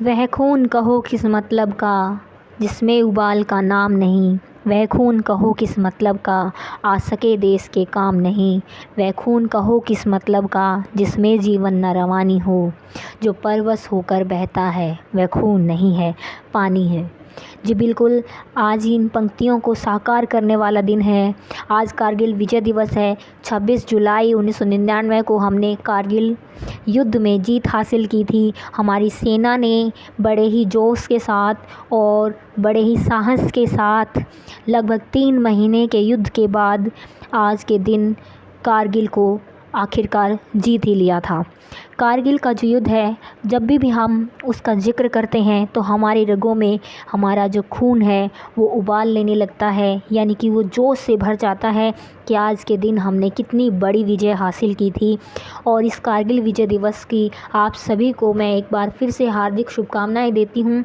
वह खून कहो किस मतलब का, जिसमें उबाल का नाम नहीं। वह खून कहो किस मतलब का, आ सके देश के काम नहीं। वह खून कहो किस मतलब का, जिसमें जीवन न रवानी हो। जो परवश होकर बहता है वह खून नहीं है, पानी है। जी बिल्कुल, आज इन पंक्तियों को साकार करने वाला दिन है। आज कारगिल विजय दिवस है। 26 जुलाई 1999 को हमने कारगिल युद्ध में जीत हासिल की थी। हमारी सेना ने बड़े ही जोश के साथ और बड़े ही साहस के साथ लगभग 3 महीने के युद्ध के बाद आज के दिन कारगिल को आखिरकार जीत ही लिया था। कारगिल का जो युद्ध है, जब भी हम उसका ज़िक्र करते हैं तो हमारे रगों में हमारा जो खून है वो उबाल लेने लगता है, यानी कि वो जोश से भर जाता है कि आज के दिन हमने कितनी बड़ी विजय हासिल की थी। और इस कारगिल विजय दिवस की आप सभी को मैं एक बार फिर से हार्दिक शुभकामनाएं देती हूँ,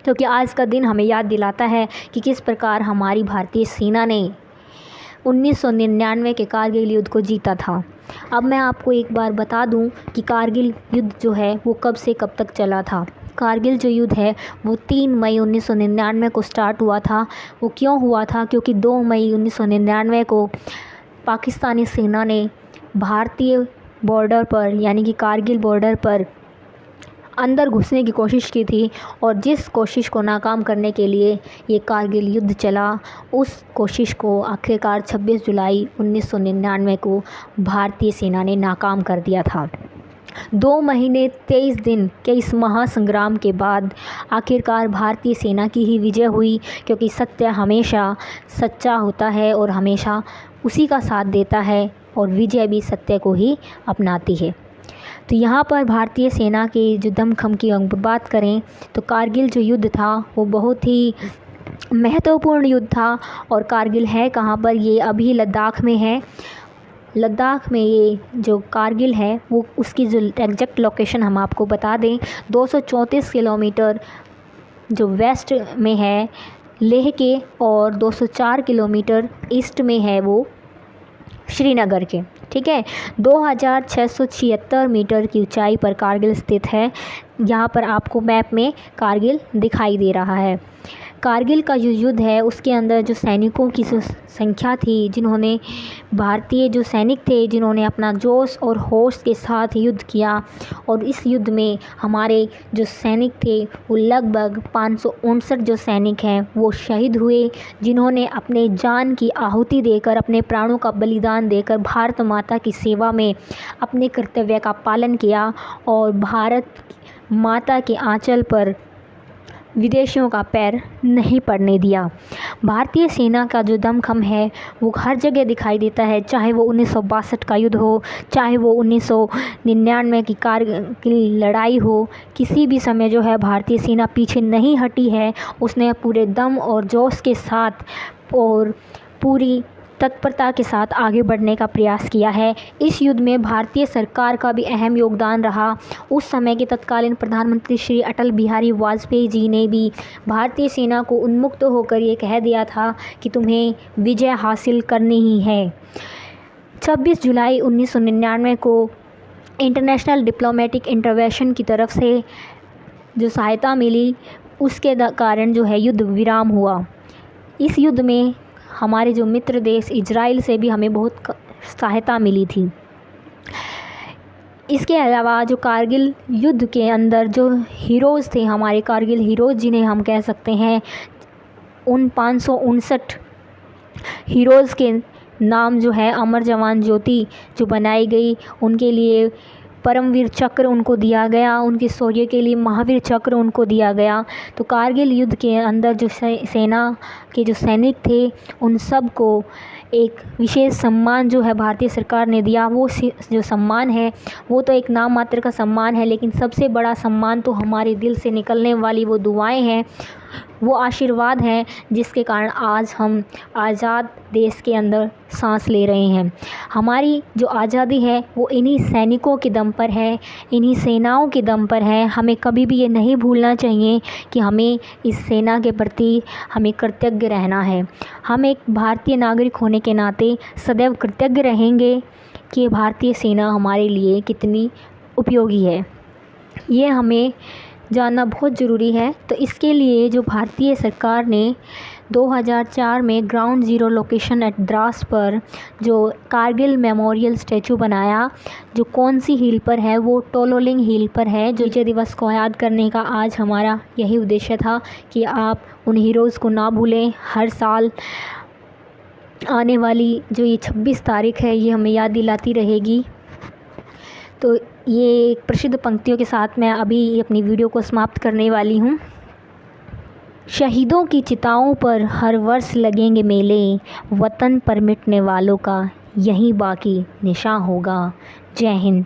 क्योंकि आज का दिन हमें याद दिलाता है कि किस प्रकार हमारी भारतीय सेना ने 1999 के कारगिल युद्ध को जीता था। अब मैं आपको एक बार बता दूं कि कारगिल युद्ध जो है वो कब से कब तक चला था। कारगिल जो युद्ध है वो 3 मई 1999 को स्टार्ट हुआ था। वो क्यों हुआ था? क्योंकि 2 मई 1999 को पाकिस्तानी सेना ने भारतीय बॉर्डर पर, यानी कि कारगिल बॉर्डर पर अंदर घुसने की कोशिश की थी, और जिस कोशिश को नाकाम करने के लिए ये कारगिल युद्ध चला, उस कोशिश को आखिरकार 26 जुलाई 1999 को भारतीय सेना ने नाकाम कर दिया था। 2 महीने 23 दिन के इस महासंग्राम के बाद आखिरकार भारतीय सेना की ही विजय हुई, क्योंकि सत्य हमेशा सच्चा होता है और हमेशा उसी का साथ देता है, और विजय भी सत्य को ही अपनाती है। तो यहाँ पर भारतीय सेना के जो दमखम की बात करें तो कारगिल जो युद्ध था वो बहुत ही महत्वपूर्ण युद्ध था। और कारगिल है कहाँ पर? ये अभी लद्दाख में है। लद्दाख में ये जो कारगिल है वो उसकी जो एग्जैक्ट लोकेशन हम आपको बता दें, 234 किलोमीटर जो वेस्ट में है लेह के, और 204 किलोमीटर ईस्ट में है वो श्रीनगर के। ठीक है, 2676 मीटर की ऊंचाई पर कारगिल स्थित है। यहाँ पर आपको मैप में कारगिल दिखाई दे रहा है। कारगिल का जो युद्ध है उसके अंदर जो सैनिकों की संख्या थी, जिन्होंने भारतीय जो सैनिक थे जिन्होंने अपना जोश और होश के साथ युद्ध किया, और इस युद्ध में हमारे जो सैनिक थे वो लगभग 559 जो सैनिक हैं वो शहीद हुए, जिन्होंने अपने जान की आहुति देकर, अपने प्राणों का बलिदान देकर भारत माता की सेवा में अपने कर्तव्य का पालन किया, और भारत माता के आंचल पर विदेशियों का पैर नहीं पड़ने दिया। भारतीय सेना का जो दमखम है वो हर जगह दिखाई देता है, चाहे वो 1962 का युद्ध हो, चाहे वो 1999 की कारगिल लड़ाई हो। किसी भी समय जो है भारतीय सेना पीछे नहीं हटी है। उसने पूरे दम और जोश के साथ और पूरी तत्परता के साथ आगे बढ़ने का प्रयास किया है। इस युद्ध में भारतीय सरकार का भी अहम योगदान रहा। उस समय के तत्कालीन प्रधानमंत्री श्री अटल बिहारी वाजपेयी जी ने भी भारतीय सेना को उन्मुक्त होकर ये कह दिया था कि तुम्हें विजय हासिल करनी ही है। 26 जुलाई 1999 को इंटरनेशनल डिप्लोमेटिक इंटरवेंशन की तरफ से जो सहायता मिली, उसके कारण जो है युद्ध विराम हुआ। इस युद्ध में हमारे जो मित्र देश इजराइल से भी हमें बहुत सहायता मिली थी। इसके अलावा जो कारगिल युद्ध के अंदर जो हीरोज़ थे, हमारे कारगिल हीरोज़ जिन्हें हम कह सकते हैं, उन 559 हीरोज़ के नाम जो है अमर जवान ज्योति जो बनाई गई, उनके लिए परमवीर चक्र उनको दिया गया, उनके शौर्य के लिए महावीर चक्र उनको दिया गया। तो कारगिल युद्ध के अंदर जो सेना के जो सैनिक थे उन सब को एक विशेष सम्मान जो है भारतीय सरकार ने दिया। वो जो सम्मान है वो तो एक नाम मात्र का सम्मान है, लेकिन सबसे बड़ा सम्मान तो हमारे दिल से निकलने वाली वो दुआएं हैं, वो आशीर्वाद हैं, जिसके कारण आज हम आज़ाद देश के अंदर सांस ले रहे हैं। हमारी जो आज़ादी है वो इन्हीं सैनिकों के दम पर है, इन्हीं सेनाओं के दम पर है। हमें कभी भी ये नहीं भूलना चाहिए कि हमें इस सेना के प्रति हमें कृतज्ञ रहना है। हम एक भारतीय नागरिक होने के नाते सदैव कृतज्ञ रहेंगे कि भारतीय सेना हमारे लिए कितनी उपयोगी है। ये हमें जानना बहुत ज़रूरी है। तो इसके लिए जो भारतीय सरकार ने 2004 में ground zero location eight Dras पर जो कारगिल मेमोरियल स्टैचू बनाया, जो कौन सी हिल पर है, वो टोलोलिंग हिल पर है। जो विजय दिवस को याद करने का आज हमारा यही उद्देश्य था कि आप उन हीरोज़ को ना भूलें। हर साल आने वाली जो ये 26 तारीख है, ये हमें याद दिलाती रहेगी। तो ये प्रसिद्ध पंक्तियों के साथ मैं अभी अपनी वीडियो को समाप्त करने वाली हूँ। शहीदों की चिताओं पर हर वर्ष लगेंगे मेले, वतन पर मिटने वालों का यही बाकी निशान होगा। जय हिंद।